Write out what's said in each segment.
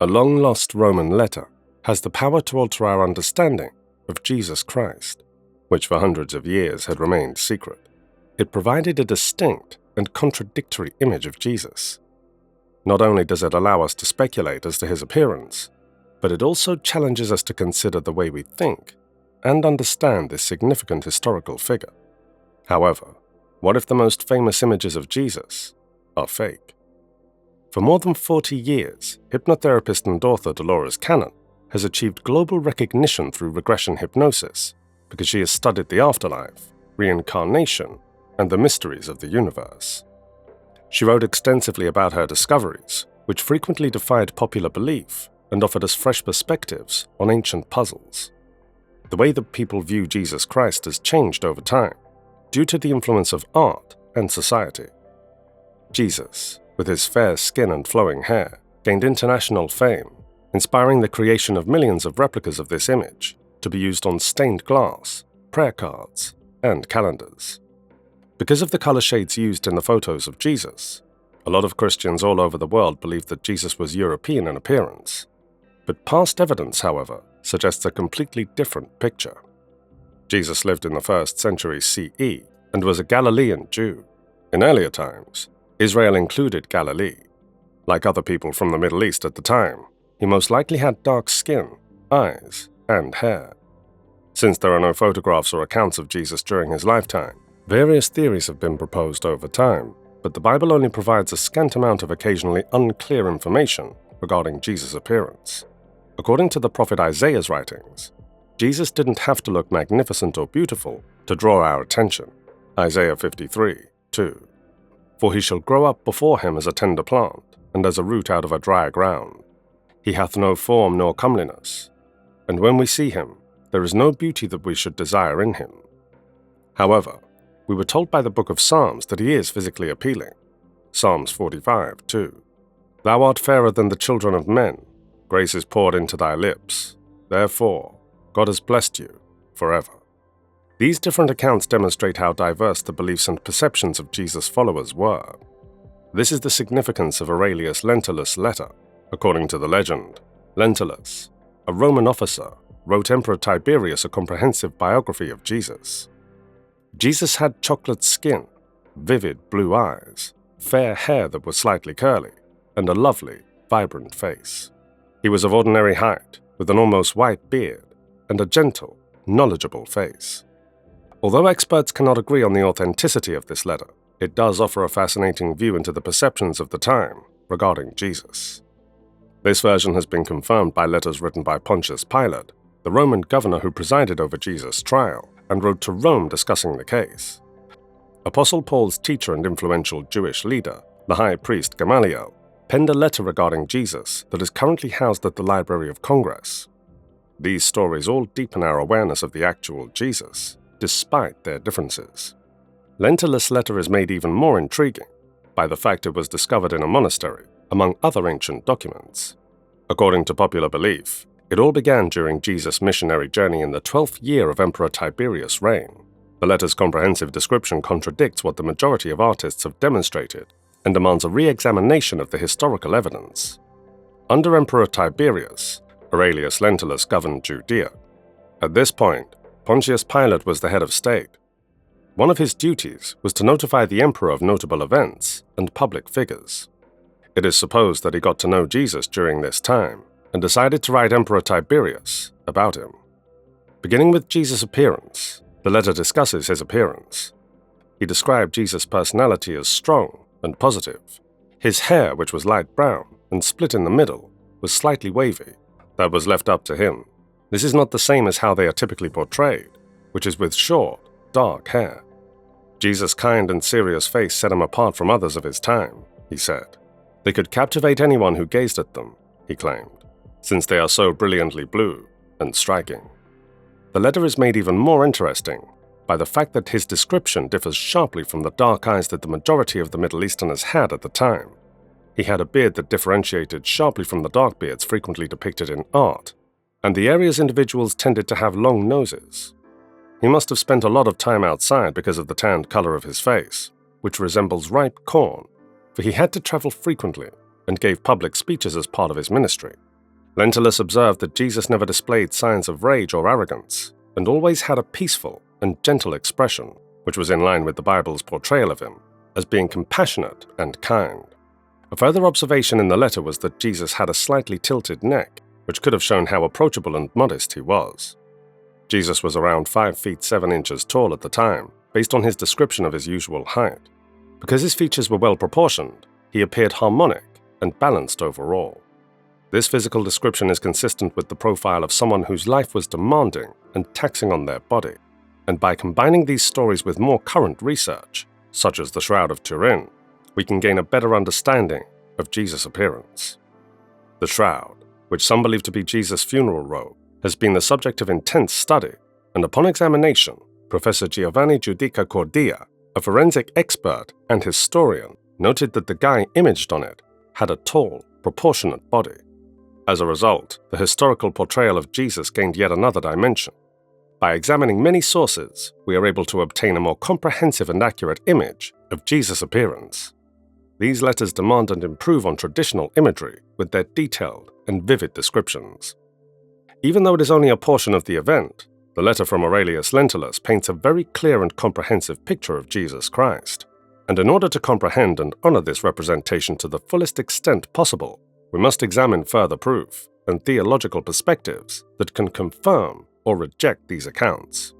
A long-lost Roman letter has the power to alter our understanding of Jesus Christ, which for hundreds of years had remained secret. It provided a distinct and contradictory image of Jesus. Not only does it allow us to speculate as to his appearance, but it also challenges us to consider the way we think and understand this significant historical figure. However, what if the most famous images of Jesus are fake? For more than 40 years, hypnotherapist and author Dolores Cannon has achieved global recognition through regression hypnosis because she has studied the afterlife, reincarnation, and the mysteries of the universe. She wrote extensively about her discoveries, which frequently defied popular belief and offered us fresh perspectives on ancient puzzles. The way that people view Jesus Christ has changed over time due to the influence of art and society. Jesus, with his fair skin and flowing hair, gained international fame, inspiring the creation of millions of replicas of this image to be used on stained glass, prayer cards, and calendars. Because of the color shades used in the photos of Jesus, a lot of Christians all over the world believe that Jesus was European in appearance. But past evidence, however, suggests a completely different picture. Jesus lived in the 1st century CE and was a Galilean Jew. In earlier times, Israel included Galilee. Like other people from the Middle East at the time, he most likely had dark skin, eyes, and hair. Since there are no photographs or accounts of Jesus during his lifetime, various theories have been proposed over time, but the Bible only provides a scant amount of occasionally unclear information regarding Jesus' appearance. According to the prophet Isaiah's writings, Jesus didn't have to look magnificent or beautiful to draw our attention. Isaiah 53:2. For he shall grow up before him as a tender plant, and as a root out of a dry ground. He hath no form nor comeliness, and when we see him, there is no beauty that we should desire in him. However, we were told by the book of Psalms that he is physically appealing. Psalms 45:2. Thou art fairer than the children of men, grace is poured into thy lips. Therefore, God has blessed you forever. These different accounts demonstrate how diverse the beliefs and perceptions of Jesus' followers were. This is the significance of Aurelius Lentulus' letter. According to the legend, Lentulus, a Roman officer, wrote Emperor Tiberius a comprehensive biography of Jesus. Jesus had chocolate skin, vivid blue eyes, fair hair that was slightly curly, and a lovely, vibrant face. He was of ordinary height, with an almost white beard, and a gentle, knowledgeable face. Although experts cannot agree on the authenticity of this letter, it does offer a fascinating view into the perceptions of the time regarding Jesus. This version has been confirmed by letters written by Pontius Pilate, the Roman governor who presided over Jesus' trial, and wrote to Rome discussing the case. Apostle Paul's teacher and influential Jewish leader, the high priest Gamaliel, penned a letter regarding Jesus that is currently housed at the Library of Congress. These stories all deepen our awareness of the actual Jesus, despite their differences. Lentulus' letter is made even more intriguing by the fact it was discovered in a monastery, among other ancient documents. According to popular belief, it all began during Jesus' missionary journey in the 12th year of Emperor Tiberius' reign. The letter's comprehensive description contradicts what the majority of artists have demonstrated and demands a re-examination of the historical evidence. Under Emperor Tiberius, Aurelius Lentulus governed Judea. At this point, Pontius Pilate was the head of state. One of his duties was to notify the emperor of notable events and public figures. It is supposed that he got to know Jesus during this time and decided to write Emperor Tiberius about him. Beginning with Jesus' appearance, the letter discusses his appearance. He described Jesus' personality as strong and positive. His hair, which was light brown and split in the middle, was slightly wavy. That was left up to him. This is not the same as how they are typically portrayed, which is with short, dark hair. Jesus' kind and serious face set him apart from others of his time, he said. They could captivate anyone who gazed at them, he claimed, since they are so brilliantly blue and striking. The letter is made even more interesting by the fact that his description differs sharply from the dark eyes that the majority of the Middle Easterners had at the time. He had a beard that differentiated sharply from the dark beards frequently depicted in art, and the area's individuals tended to have long noses. He must have spent a lot of time outside because of the tanned color of his face, which resembles ripe corn, for he had to travel frequently and gave public speeches as part of his ministry. Lentulus observed that Jesus never displayed signs of rage or arrogance, and always had a peaceful and gentle expression, which was in line with the Bible's portrayal of him as being compassionate and kind. A further observation in the letter was that Jesus had a slightly tilted neck, which could have shown how approachable and modest he was. Jesus was around 5 feet 7 inches tall at the time, based on his description of his usual height. Because his features were well proportioned, he appeared harmonic and balanced overall. This physical description is consistent with the profile of someone whose life was demanding and taxing on their body, and by combining these stories with more current research, such as the Shroud of Turin, we can gain a better understanding of Jesus' appearance. The shroud, which some believe to be Jesus' funeral robe, has been the subject of intense study, and upon examination, Professor Giovanni Giudica Cordia, a forensic expert and historian, noted that the guy imaged on it had a tall, proportionate body. As a result, the historical portrayal of Jesus gained yet another dimension. By examining many sources, we are able to obtain a more comprehensive and accurate image of Jesus' appearance. These letters demand and improve on traditional imagery with their detailed and vivid descriptions. Even though it is only a portion of the event, the letter from Aurelius Lentulus paints a very clear and comprehensive picture of Jesus Christ. And in order to comprehend and honor this representation to the fullest extent possible, we must examine further proof and theological perspectives that can confirm or reject these accounts.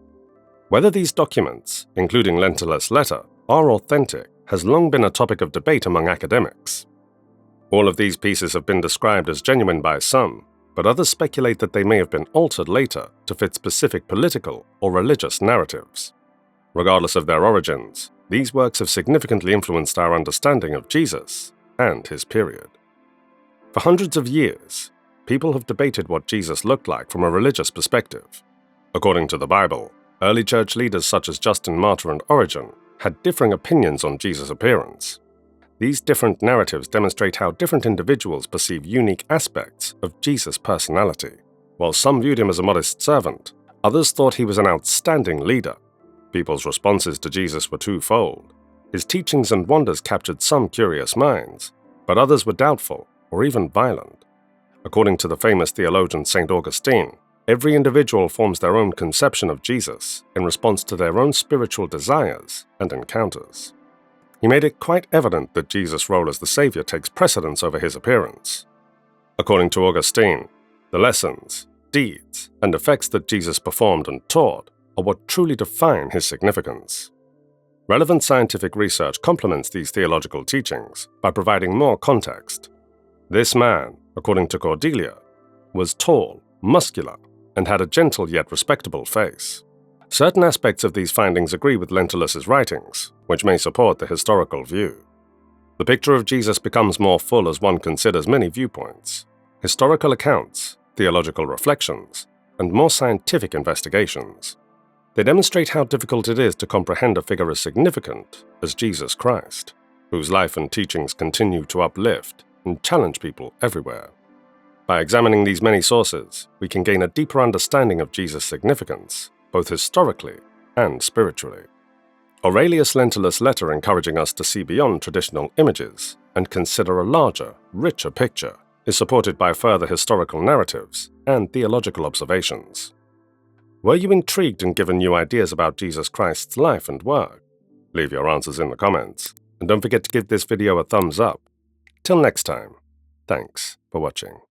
Whether these documents, including Lentulus' letter, are authentic has long been a topic of debate among academics. All of these pieces have been described as genuine by some, but others speculate that they may have been altered later to fit specific political or religious narratives. Regardless of their origins, these works have significantly influenced our understanding of Jesus and his period. For hundreds of years, people have debated what Jesus looked like from a religious perspective. According to the Bible, early church leaders such as Justin Martyr and Origen had differing opinions on Jesus' appearance. These different narratives demonstrate how different individuals perceive unique aspects of Jesus' personality. While some viewed him as a modest servant, others thought he was an outstanding leader. People's responses to Jesus were twofold. His teachings and wonders captured some curious minds, but others were doubtful or even violent. According to the famous theologian St. Augustine, every individual forms their own conception of Jesus in response to their own spiritual desires and encounters. He made it quite evident that Jesus' role as the Savior takes precedence over his appearance. According to Augustine, the lessons, deeds, and effects that Jesus performed and taught are what truly define his significance. Relevant scientific research complements these theological teachings by providing more context. This man, according to Cordelia, was tall, muscular, and had a gentle yet respectable face. Certain aspects of these findings agree with Lentulus's writings, which may support the historical view. The picture of Jesus becomes more full as one considers many viewpoints, historical accounts, theological reflections, and more scientific investigations. They demonstrate how difficult it is to comprehend a figure as significant as Jesus Christ, whose life and teachings continue to uplift and challenge people everywhere. By examining these many sources, we can gain a deeper understanding of Jesus' significance, both historically and spiritually. Aurelius Lentulus' letter encouraging us to see beyond traditional images and consider a larger, richer picture is supported by further historical narratives and theological observations. Were you intrigued and given new ideas about Jesus Christ's life and work? Leave your answers in the comments, and don't forget to give this video a thumbs up. Till next time, thanks for watching.